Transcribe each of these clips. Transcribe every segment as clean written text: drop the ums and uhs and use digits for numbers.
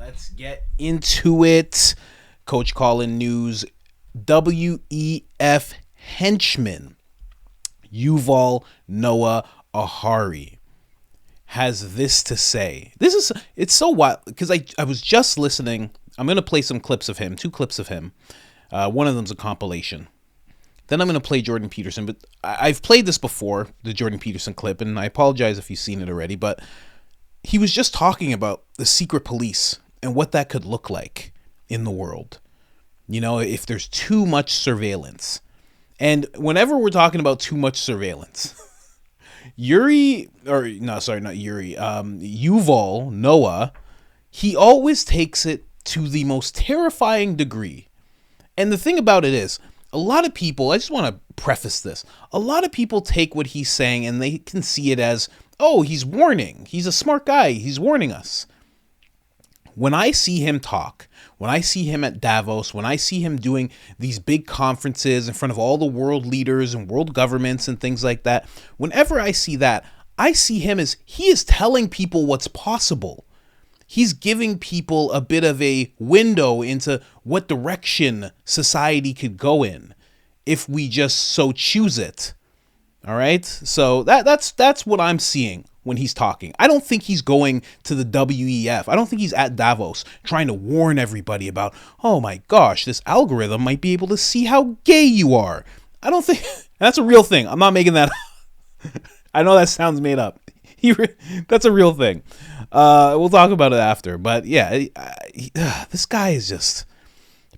Let's get into it. Coach Colin news. WEF Henchmen Yuval Noah Harari has this to say. It's so wild because I was just listening. I'm going to play some clips of him, 2 clips of him. One of them's a compilation. Then I'm going to play Jordan Peterson, but I've played this before, the Jordan Peterson clip, and I apologize if you've seen it already, but he was just talking about the secret police and what that could look like in the world. You know, if there's too much surveillance. And whenever we're talking about too much surveillance, Yuval Noah, he always takes it to the most terrifying degree. And the thing about it is, a lot of people, I just want to preface this, a lot of people take what he's saying and they can see it as, oh, he's warning. He's a smart guy. He's warning us. When I see him talk, when I see him at Davos, when I see him doing these big conferences in front of all the world leaders and world governments and things like that, whenever I see that, I see him as he is telling people what's possible. He's giving people a bit of a window into what direction society could go in if we just so choose it. All right. So that's what I'm seeing when he's talking. I don't think he's going to the WEF. I don't think he's at Davos trying to warn everybody about, oh my gosh, this algorithm might be able to see how gay you are. I don't think that's a real thing. I'm not making that up. I know that sounds made up. That's a real thing. We'll talk about it after. But yeah, this guy is just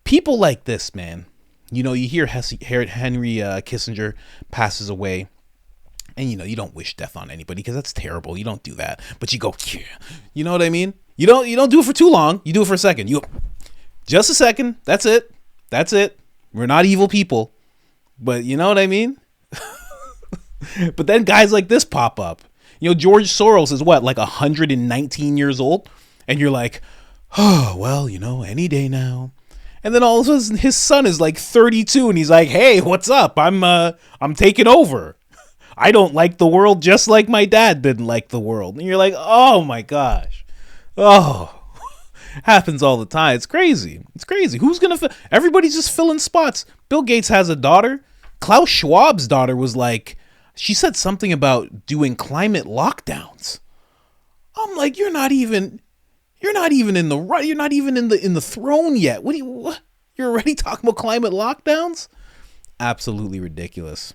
people like this, man. You know, you hear Henry Kissinger passes away, and you know you don't wish death on anybody because that's terrible. You don't do that, but you go, yeah. You know what I mean? You don't do it for too long. You do it for a second. Just a second. That's it. We're not evil people, but you know what I mean? But then guys like this pop up. You know, George Soros is what, like 119 years old, and you're like, oh well, you know, any day now. And then all of a sudden his son is like 32 and he's like, hey, what's up? I'm taking over. I don't like the world just like my dad didn't like the world. And you're like, oh my gosh. Oh, happens all the time. It's crazy. Who's going to everybody's just filling spots. Bill Gates has a daughter. Klaus Schwab's daughter was like, she said something about doing climate lockdowns. I'm like, you're not even in the right. You're not even in the throne yet. What? You're already talking about climate lockdowns? Absolutely ridiculous.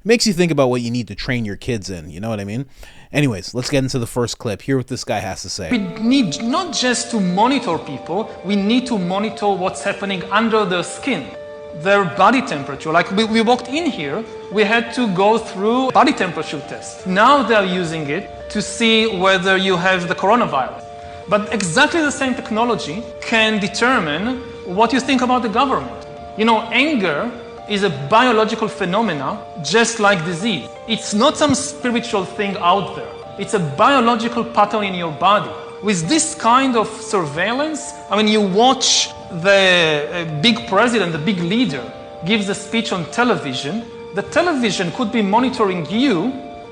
Makes you think about what you need to train your kids in. You know what I mean? Anyways, let's get into the first clip. Hear what this guy has to say. We need not just to monitor people. We need to monitor what's happening under their skin, their body temperature. Like we walked in here, we had to go through body temperature test. Now they're using it to see whether you have the coronavirus. But exactly the same technology can determine what you think about the government. You know, anger is a biological phenomena, just like disease. It's not some spiritual thing out there. It's a biological pattern in your body. With this kind of surveillance, I mean, you watch the big president, the big leader, gives a speech on television. The television could be monitoring you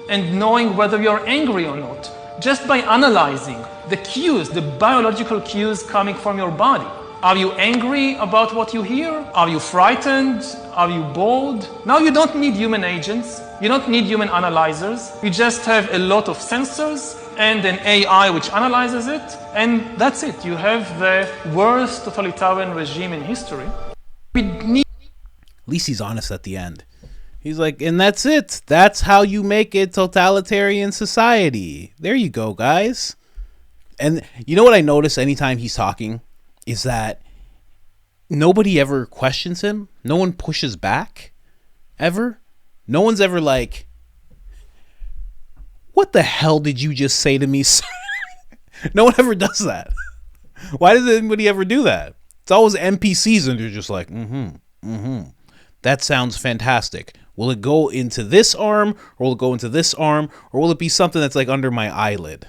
and knowing whether you're angry or not, just by analyzing the cues, the biological cues coming from your body. Are you angry about what you hear? Are you frightened? Are you bored? Now you don't need human agents. You don't need human analyzers. You just have a lot of sensors and an AI which analyzes it, and that's it. You have the worst totalitarian regime in history. At least he's honest at the end. He's like, and that's it. That's how you make a totalitarian society. There you go, guys. And you know what I notice anytime he's talking is that nobody ever questions him. No one pushes back, ever. No one's ever like, what the hell did you just say to me, sir? No one ever does that. Why does anybody ever do that? It's always NPCs and they're just like, that sounds fantastic. Will it go into this arm, or will it go into this arm, or will it be something that's like under my eyelid?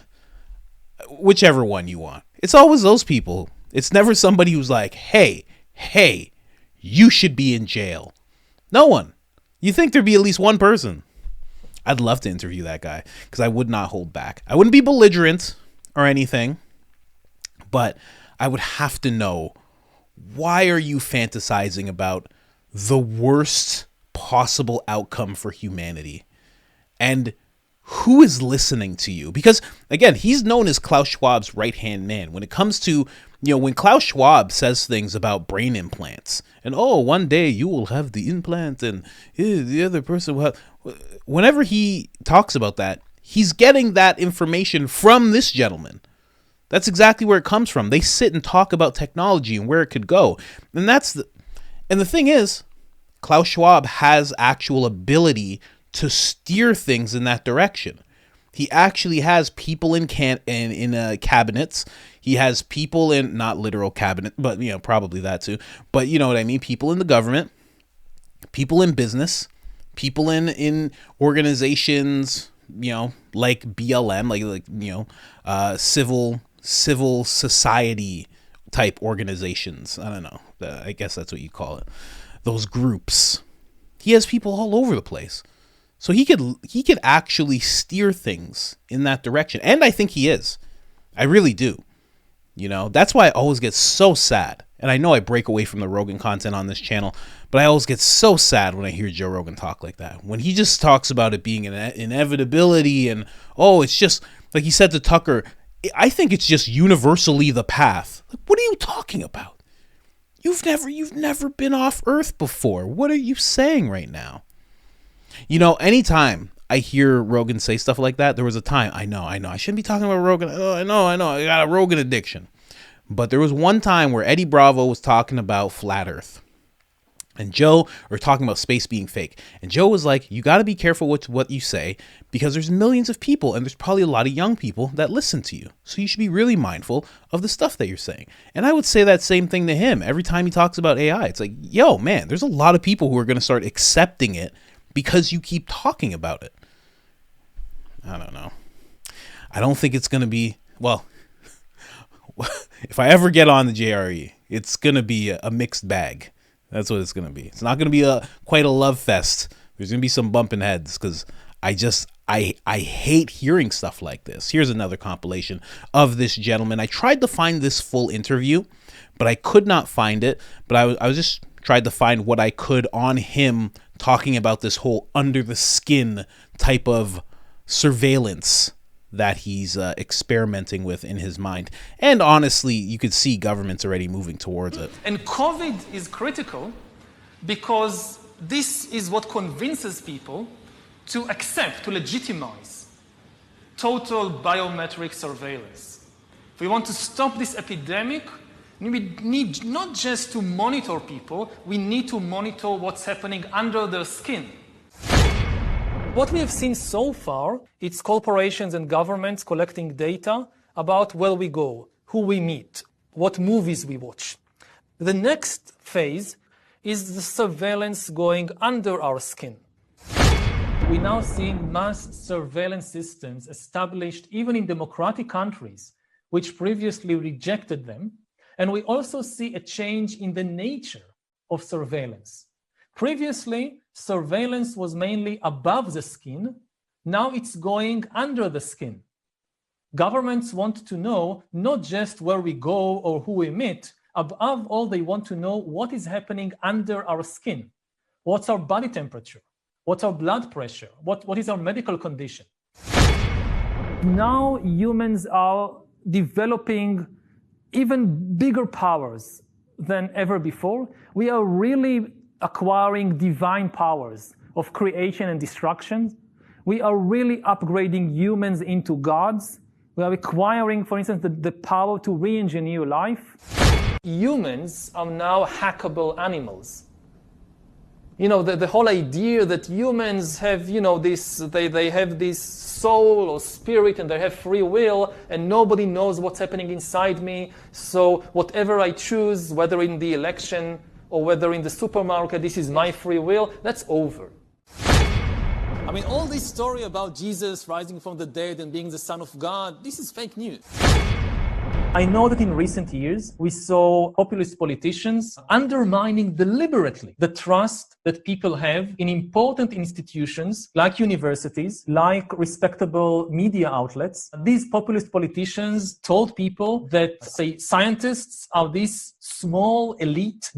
Whichever one you want. It's always those people. It's never somebody who's like, hey, you should be in jail. No one. You think there'd be at least one person. I'd love to interview that guy because I would not hold back. I wouldn't be belligerent or anything, But I would have to know, why are you fantasizing about the worst possible outcome for humanity? And who is listening to you? Because, again, he's known as Klaus Schwab's right-hand man. When it comes to, when Klaus Schwab says things about brain implants, and, oh, one day you will have the implant, and the other person will have... Whenever he talks about that, he's getting that information from this gentleman. That's exactly where it comes from. They sit and talk about technology and where it could go. And the thing is, Klaus Schwab has actual ability to steer things in that direction. He actually has people in cabinets. He has people in, not literal cabinet, but probably that too. But you know what I mean? People in the government, people in business, people in organizations, like BLM, civil society type organizations. I don't know. I guess that's what you call it. Those groups. He has people all over the place. So he could actually steer things in that direction. And I think he is. I really do. That's why I always get so sad. And I know I break away from the Rogan content on this channel, but I always get so sad when I hear Joe Rogan talk like that. When he just talks about it being an inevitability and, it's just, like he said to Tucker, I think it's just universally the path. Like, what are you talking about? You've never been off Earth before. What are you saying right now? Anytime I hear Rogan say stuff like that, there was a time, I know, I shouldn't be talking about Rogan. I know, I got a Rogan addiction. But there was one time where Eddie Bravo was talking about flat Earth. And Joe, or talking about space being fake. And Joe was like, you got to be careful with what you say, because there's millions of people, and there's probably a lot of young people that listen to you. So you should be really mindful of the stuff that you're saying. And I would say that same thing to him every time he talks about AI. It's like, yo, man, there's a lot of people who are going to start accepting it because you keep talking about it. I don't know. I don't think it's going to be, if I ever get on the JRE, it's going to be a mixed bag. That's what it's going to be. It's not going to be quite a love fest. There's going to be some bumping heads, because I hate hearing stuff like this. Here's another compilation of this gentleman. I tried to find this full interview, but I could not find it. But I was just tried to find what I could on him talking about this whole under the skin type of surveillance that he's experimenting with in his mind. And honestly, you could see governments already moving towards it. And COVID is critical because this is what convinces people to accept, to legitimize total biometric surveillance. If we want to stop this epidemic, we need not just to monitor people, we need to monitor what's happening under their skin. What we have seen so far, it's corporations and governments collecting data about where we go, who we meet, what movies we watch. The next phase is the surveillance going under our skin. We now see mass surveillance systems established even in democratic countries, which previously rejected them. And we also see a change in the nature of surveillance. Previously, surveillance was mainly above the skin. Now it's going under the skin. Governments want to know not just where we go or who we meet. Above all, they want to know what is happening under our skin. What's our body temperature? What's our blood pressure? What is our medical condition? Now humans are developing even bigger powers than ever before. We are really acquiring divine powers of creation and destruction. We are really upgrading humans into gods. We are acquiring, for instance, the power to re-engineer life. Humans are now hackable animals. The whole idea that humans have, they have this soul or spirit and they have free will and nobody knows what's happening inside me. So whatever I choose, whether in the election or whether in the supermarket, this is my free will, that's over. I mean, all this story about Jesus rising from the dead and being the Son of God, this is fake news. I know that in recent years, we saw populist politicians undermining deliberately the trust that people have in important institutions like universities, like respectable media outlets. These populist politicians told people that, say, scientists are this small elite,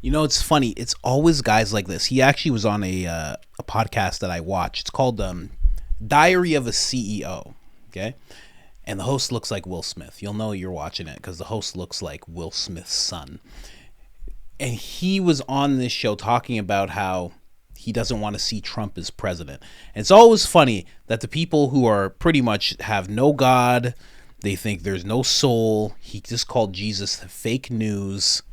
You know, it's funny. It's always guys like this. He actually was on a podcast that I watched. It's called Diary of a CEO. Okay. And the host looks like Will Smith. You'll know you're watching it because the host looks like Will Smith's son. And he was on this show talking about how he doesn't want to see Trump as president. And it's always funny that the people who are pretty much have no God, they think there's no soul. He just called Jesus fake news.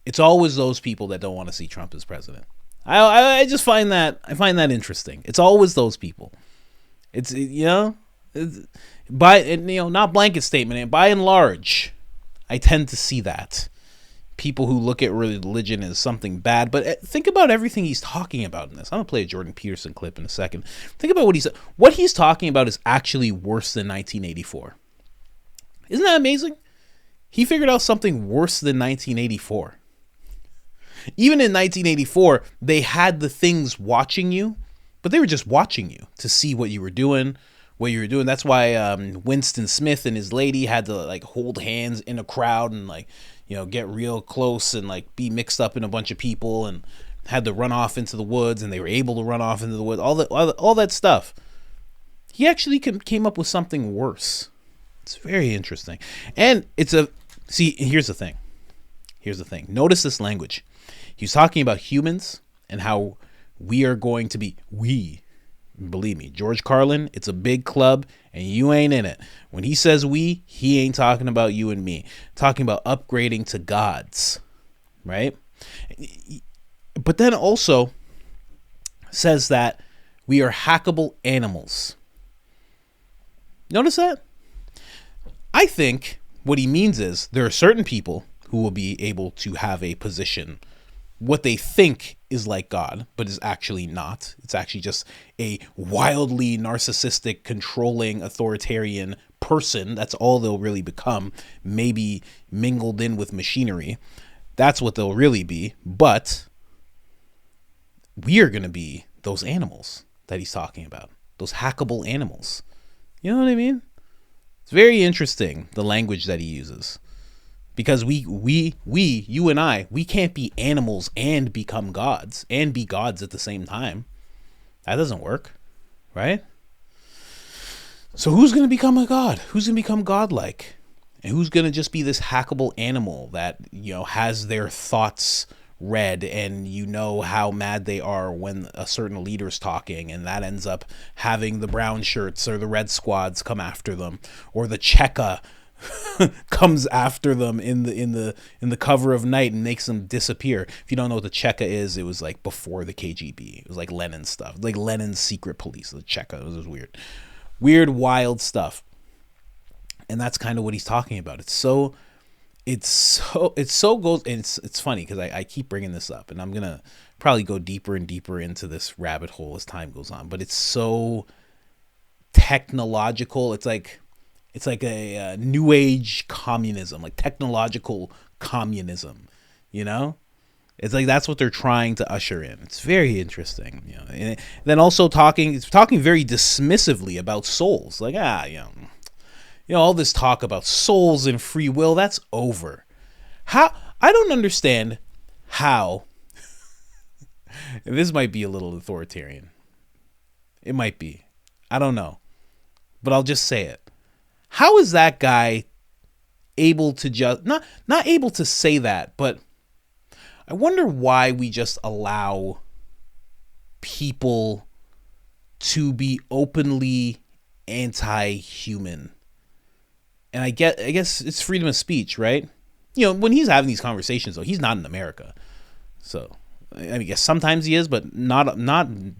It's always those people that don't want to see Trump as president. I just find that interesting. It's always those people. It's, you know, not blanket statement. By and large, I tend to see that people who look at religion as something bad. But think about everything he's talking about in this. I'm gonna play a Jordan Peterson clip in a second. Think about what he's talking about is actually worse than 1984. Isn't that amazing? He figured out something worse than 1984. Even in 1984, they had the things watching you, but they were just watching you to see what you were doing. That's why Winston Smith and his lady had to like hold hands in a crowd and like, you know, get real close and like be mixed up in a bunch of people and had to run off into the woods, and they were able to run off into the woods. All that stuff. He actually came up with something worse. It's very interesting. And here's the thing. Notice this language. He's talking about humans and how we are going to be, believe me, George Carlin, it's a big club and you ain't in it. When he says we, he ain't talking about you and me. Talking about upgrading to gods, right? But then also says that we are hackable animals. Notice that? I think what he means is there are certain people who will be able to have a position, what they think is like God, but is actually not. It's actually just a wildly narcissistic, controlling, authoritarian person. That's all they'll really become, maybe mingled in with machinery. That's what they'll really be. But we are going to be those animals that he's talking about, those hackable animals. You know what I mean? It's very interesting, the language that he uses. Because you and I, we can't be animals and become gods and be gods at the same time. That doesn't work, right? So who's going to become a god? Who's going to become godlike? And who's going to just be this hackable animal that, you know, has their thoughts read, and you know how mad they are when a certain leader's talking, and that ends up having the brown shirts or the red squads come after them, or the Cheka comes after them in the cover of night and makes them disappear. If you don't know what the Cheka is, it was like before the KGB. It was like Lenin stuff, like Lenin's secret police. The Cheka, it was weird, wild stuff. And that's kind of what he's talking about. It's funny because I keep bringing this up, and I'm gonna probably go deeper and deeper into this rabbit hole as time goes on. But it's so technological. It's like a new age communism, like technological communism, you know? It's like that's what they're trying to usher in. It's very interesting, you know. And then also talking very dismissively about souls, like all this talk about souls and free will, that's over. How I don't understand how. This might be a little authoritarian. It might be. I don't know, but I'll just say it. How is that guy able to just not able to say that, but I wonder why we just allow people to be openly anti-human. And I guess it's freedom of speech, right? You know, when he's having these conversations, though, he's not in America. So, I mean, yes, sometimes he is, but not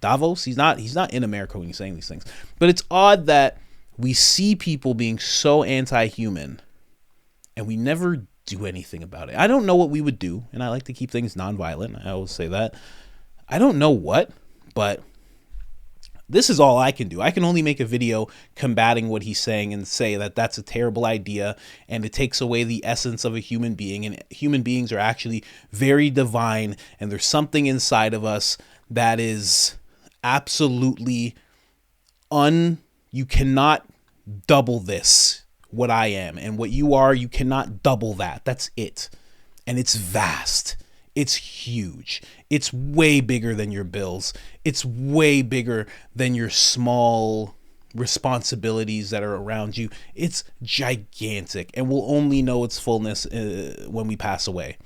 Davos. He's not in America when he's saying these things. But it's odd that we see people being so anti-human and we never do anything about it. I don't know what we would do, and I like to keep things nonviolent. I always say that. I don't know what, but This is all I can do. I can only make a video combating what he's saying and say that that's a terrible idea and it takes away the essence of a human being, and human beings are actually very divine, and there's something inside of us that is absolutely you cannot double this, what I am, and what you are, you cannot double that. That's it. And it's vast. It's huge. It's way bigger than your bills. It's way bigger than your small responsibilities that are around you. It's gigantic, and we'll only know its fullness when we pass away.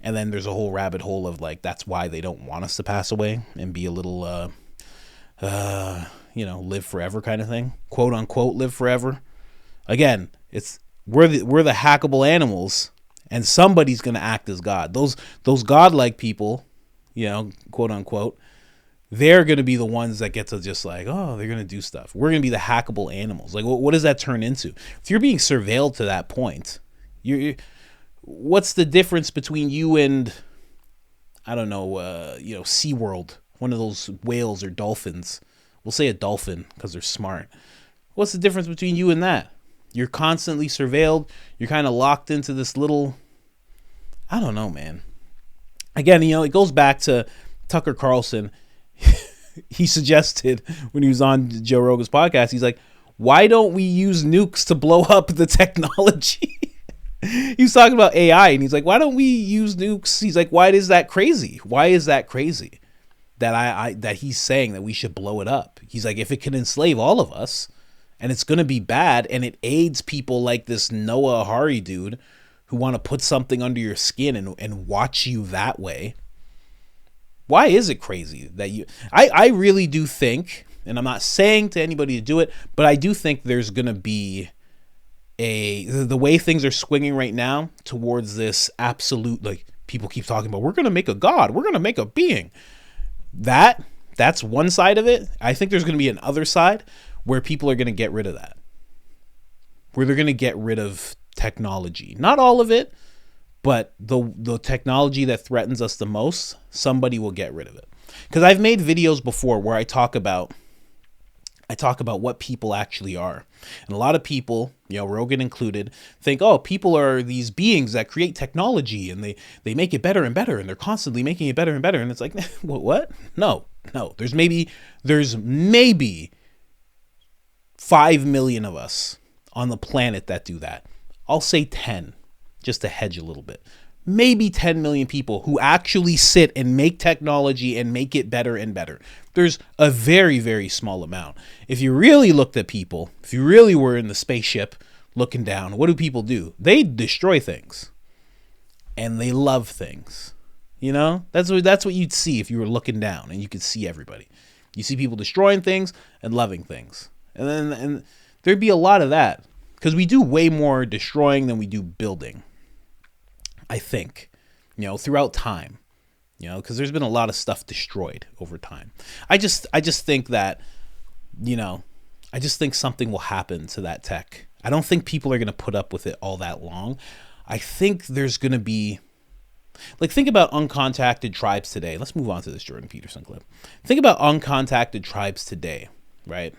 And then there's a whole rabbit hole of like, that's why they don't want us to pass away and be a little, live forever kind of thing, quote unquote, live forever. Again, we're the hackable animals, and somebody's going to act as God. Those godlike people, quote unquote, they're going to be the ones that get to just like, oh, they're going to do stuff. We're going to be the hackable animals. Like, what does that turn into? If you're being surveilled to that point, what's the difference between you and, I don't know, SeaWorld, one of those whales or dolphins? We'll say a dolphin because they're smart. What's the difference between you and that? You're constantly surveilled. You're kind of locked into this little, I don't know, man. Again, it goes back to Tucker Carlson. He suggested when he was on Joe Rogan's podcast, he's like, why don't we use nukes to blow up the technology? He was talking about AI, and he's like, why don't we use nukes? He's like, why is that crazy? Why is that crazy that that he's saying that we should blow it up? He's like, if it can enslave all of us, and it's going to be bad, and it aids people like this Noah Harari dude who want to put something under your skin and watch you that way. Why is it crazy that I really do think, and I'm not saying to anybody to do it, but I do think there's going to be the way things are swinging right now towards this absolute, like, people keep talking about, we're going to make a God, we're going to make a being. That's one side of it. I think there's going to be another side where people are going to get rid of that, where they're going to get rid of technology. Not all of it, but the technology that threatens us the most, somebody will get rid of it. Because I've made videos before where I talk about what people actually are. And a lot of people, Rogan included, think, oh, people are these beings that create technology and they make it better and better, and they're constantly making it better and better. And it's like, what? No. There's maybe 5 million of us on the planet that do that. I'll say 10, just to hedge a little bit. Maybe 10 million people who actually sit and make technology and make it better and better. There's a very, very small amount. If you really looked at people, if you really were in the spaceship looking down, what do people do? They destroy things. And they love things. That's what you'd see if you were looking down and you could see everybody. You see people destroying things and loving things. And there'd be a lot of that, because we do way more destroying than we do building, I think, throughout time, because there's been a lot of stuff destroyed over time. I just think that, I just think something will happen to that tech. I don't think people are going to put up with it all that long. I think there's going to be, like, think about uncontacted tribes today. Let's move on to this Jordan Peterson clip. Think about uncontacted tribes today, right?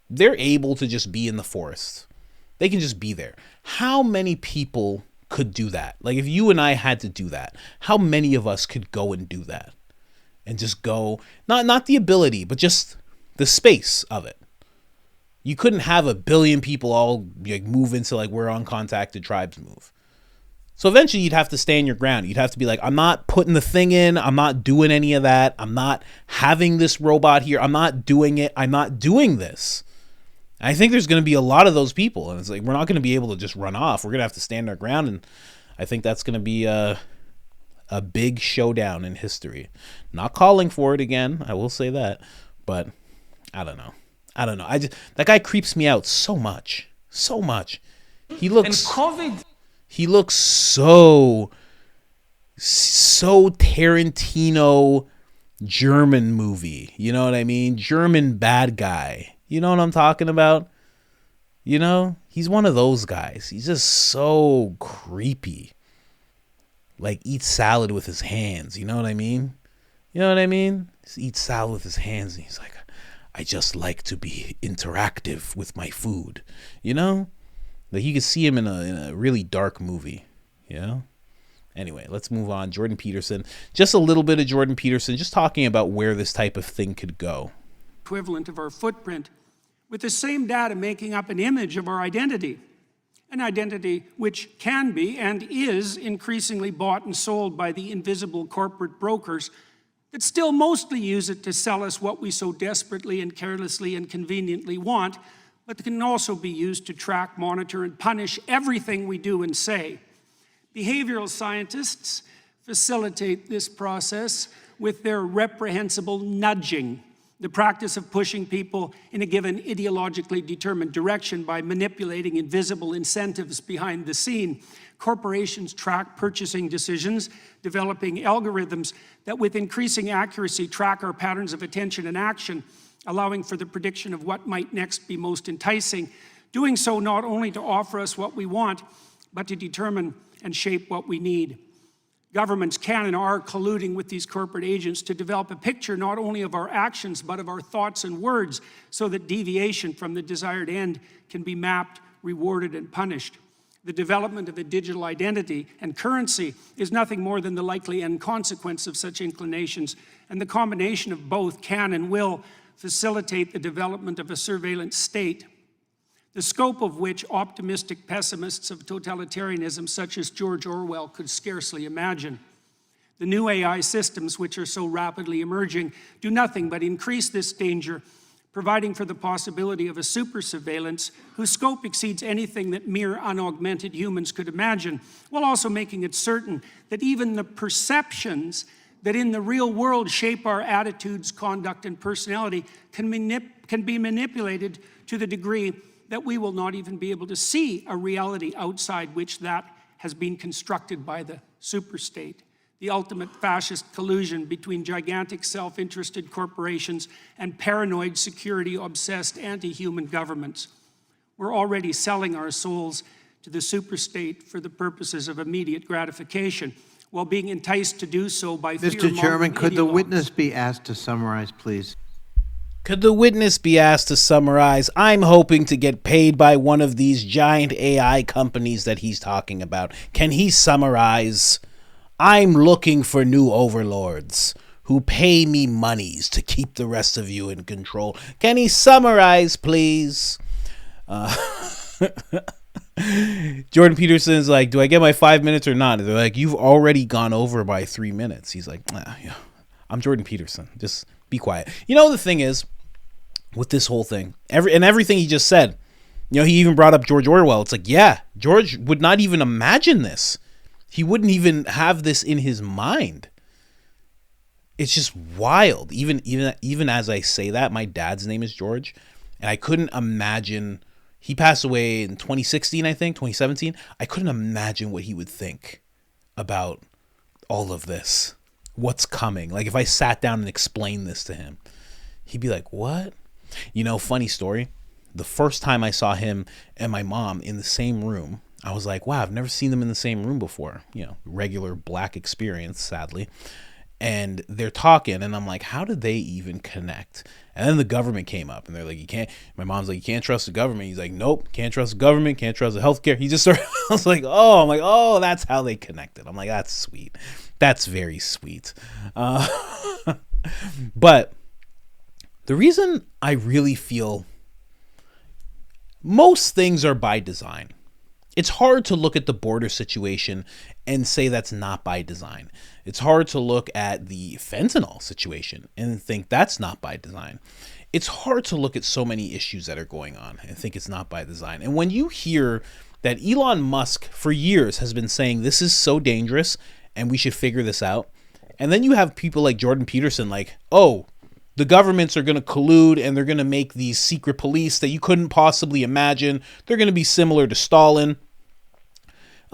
They're able to just be in the forest. They can just be there. How many people could do that? Like, if you and I had to do that, how many of us could go and do that? And just go, not the ability, but just the space of it. You couldn't have 1 billion people all move into where uncontacted tribes move. So eventually you'd have to stand your ground. You'd have to be like, I'm not putting the thing in. I'm not doing any of that. I'm not having this robot here. I'm not doing it. I'm not doing this. I think there's going to be a lot of those people, and it's like, we're not going to be able to just run off. We're going to have to stand our ground, and I think that's going to be a big showdown in history. Not calling for it again, I will say that, but I don't know. That guy creeps me out so much. He looks so Tarantino German movie. You know what I mean? German bad guy. You know what I'm talking about? He's one of those guys. He's just so creepy. Like, eats salad with his hands. You know what I mean? Just eats salad with his hands. And he's like, I just like to be interactive with my food. You know? Like you can see him in a really dark movie. You know? Anyway, let's move on. Jordan Peterson. Just a little bit of Jordan Peterson, just talking about where this type of thing could go. Equivalent of our footprint, with the same data making up an image of our identity. An identity which can be and is increasingly bought and sold by the invisible corporate brokers that still mostly use it to sell us what we so desperately and carelessly and conveniently want, but can also be used to track, monitor, and punish everything we do and say. Behavioral scientists facilitate this process with their reprehensible nudging, the practice of pushing people in a given ideologically determined direction by manipulating invisible incentives behind the scene. Corporations track purchasing decisions, developing algorithms that with increasing accuracy track our patterns of attention and action, allowing for the prediction of what might next be most enticing, doing so not only to offer us what we want, but to determine and shape what we need. Governments can and are colluding with these corporate agents to develop a picture not only of our actions, but of our thoughts and words, so that deviation from the desired end can be mapped, rewarded, and punished. The development of a digital identity and currency is nothing more than the likely end consequence of such inclinations, and the combination of both can and will facilitate the development of a surveillance state, the scope of which optimistic pessimists of totalitarianism such as George Orwell could scarcely imagine. The new AI systems, which are so rapidly emerging, do nothing but increase this danger, providing for the possibility of a super surveillance whose scope exceeds anything that mere unaugmented humans could imagine, while also making it certain that even the perceptions that in the real world shape our attitudes, conduct, and personality can be manipulated to the degree that we will not even be able to see a reality outside which that has been constructed by the superstate. The ultimate fascist collusion between gigantic self-interested corporations and paranoid, security-obsessed anti-human governments. We're already selling our souls to the superstate for the purposes of immediate gratification, while being enticed to do so by Mr. Chairman, could the witness be asked to summarize, please? Could the witness be asked to summarize? I'm hoping to get paid by one of these giant AI companies that he's talking about. Can he summarize? I'm looking for new overlords who pay me monies to keep the rest of you in control. Can he summarize, please? Jordan Peterson is like, do I get my 5 minutes or not? They're like, you've already gone over by 3 minutes. He's like, yeah, I'm Jordan Peterson. Just be quiet. You know, the thing is, with this whole thing, everything he just said, you know, he even brought up George Orwell. It's like, yeah, George would not even imagine this. He wouldn't even have this in his mind. It's just wild. Even as I say that, my dad's name is George, and I couldn't imagine. He passed away in 2016, I think, 2017. I couldn't imagine what he would think about all of this. What's coming? Like, if I sat down and explained this to him, he'd be like, what? You know, funny story. The first time I saw him and my mom in the same room, I was like, wow, I've never seen them in the same room before. You know, regular black experience, sadly. And they're talking, and I'm like, how did they even connect? And then the government came up, and they're like, my mom's like, you can't trust the government. He's like, nope, can't trust the government, can't trust the healthcare. He just started, I was like, oh, that's how they connected. I'm like, that's sweet. That's very sweet. But the reason I really feel most things are by design. It's hard to look at the border situation and say that's not by design. It's hard to look at the fentanyl situation and think that's not by design. It's hard to look at so many issues that are going on and think it's not by design. And when you hear that Elon Musk for years has been saying this is so dangerous and we should figure this out, and then you have people like Jordan Peterson like, oh, the governments are going to collude and they're going to make these secret police that you couldn't possibly imagine. They're going to be similar to Stalin.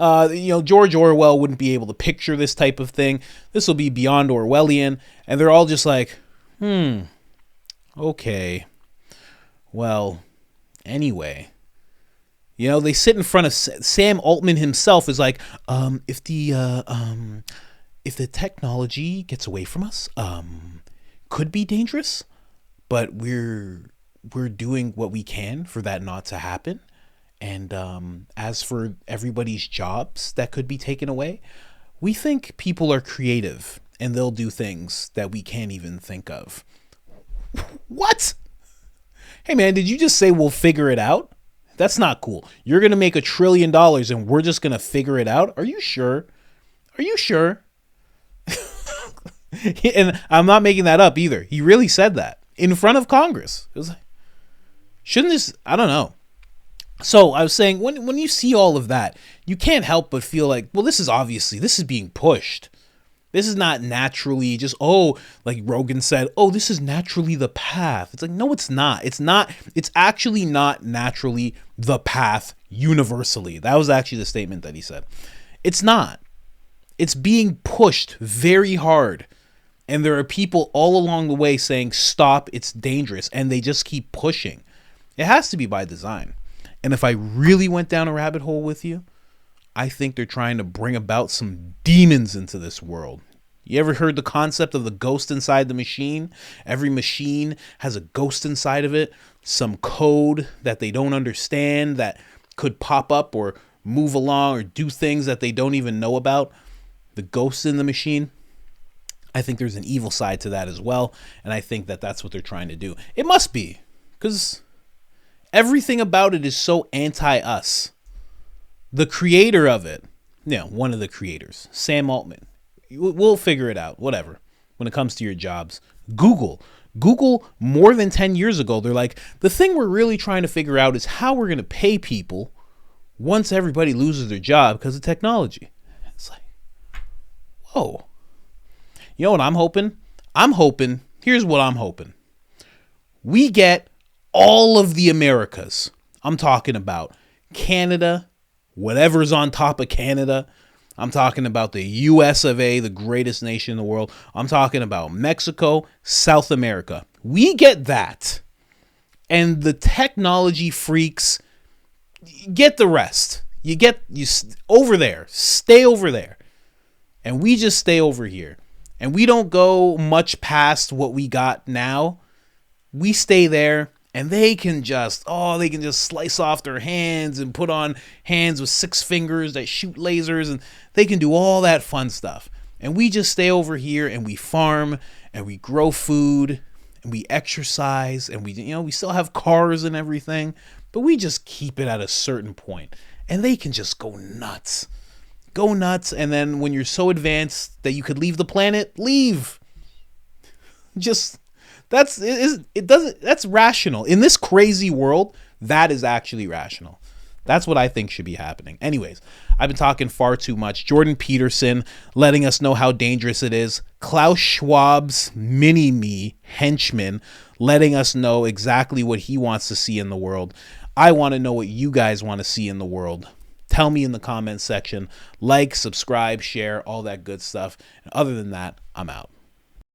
George Orwell wouldn't be able to picture this type of thing. This will be beyond Orwellian. And they're all just like, okay. Well, anyway. You know, they sit in front of Sam Altman himself is like, if the technology gets away from us, could be dangerous, but we're doing what we can for that not to happen. And as for everybody's jobs that could be taken away, we think people are creative and they'll do things that we can't even think of. What? Hey man, did you just say we'll figure it out? That's not cool. You're going to make $1 trillion and we're just going to figure it out? Are you sure? Are you sure? And I'm not making that up either. He really said that in front of Congress. It was like, shouldn't this, I don't know. So I was saying, when you see all of that, you can't help but feel like, well, this is being pushed. This is not naturally just, like Rogan said, this is naturally the path. It's like, no, it's not. It's actually not naturally the path universally. That was actually the statement that he said. It's not. It's being pushed very hard. And there are people all along the way saying, stop, it's dangerous. And they just keep pushing. It has to be by design. And if I really went down a rabbit hole with you, I think they're trying to bring about some demons into this world. You ever heard the concept of the ghost inside the machine? Every machine has a ghost inside of it, some code that they don't understand that could pop up or move along or do things that they don't even know about. The ghost in the machine. I think there's an evil side to that as well. And I think that that's what they're trying to do. It must be, because everything about it is so anti-us. The creator of it, one of the creators, Sam Altman. We'll figure it out, whatever. When it comes to your jobs, Google more than 10 years ago, they're like, the thing we're really trying to figure out is how we're going to pay people once everybody loses their job because of technology. It's like, whoa. You know what I'm hoping? Here's what I'm hoping. We get all of the Americas. I'm talking about Canada, whatever's on top of Canada. I'm talking about the US of A, the greatest nation in the world. I'm talking about Mexico, South America. We get that. And the technology freaks get the rest. You over there. Stay over there. And we just stay over here. And we don't go much past what we got now. We stay there. And they can just slice off their hands and put on hands with 6 fingers that shoot lasers, and they can do all that fun stuff. And we just stay over here and we farm and we grow food and we exercise and we still have cars and everything, but we just keep it at a certain point. And they can just go nuts. And then when you're so advanced that you could leave the planet, leave. That's rational. In this crazy world, that is actually rational. That's what I think should be happening. Anyways, I've been talking far too much. Jordan Peterson letting us know how dangerous it is. Klaus Schwab's mini-me, Henchmen, letting us know exactly what he wants to see in the world. I want to know what you guys want to see in the world. Tell me in the comments section. Like, subscribe, share, all that good stuff. And other than that, I'm out.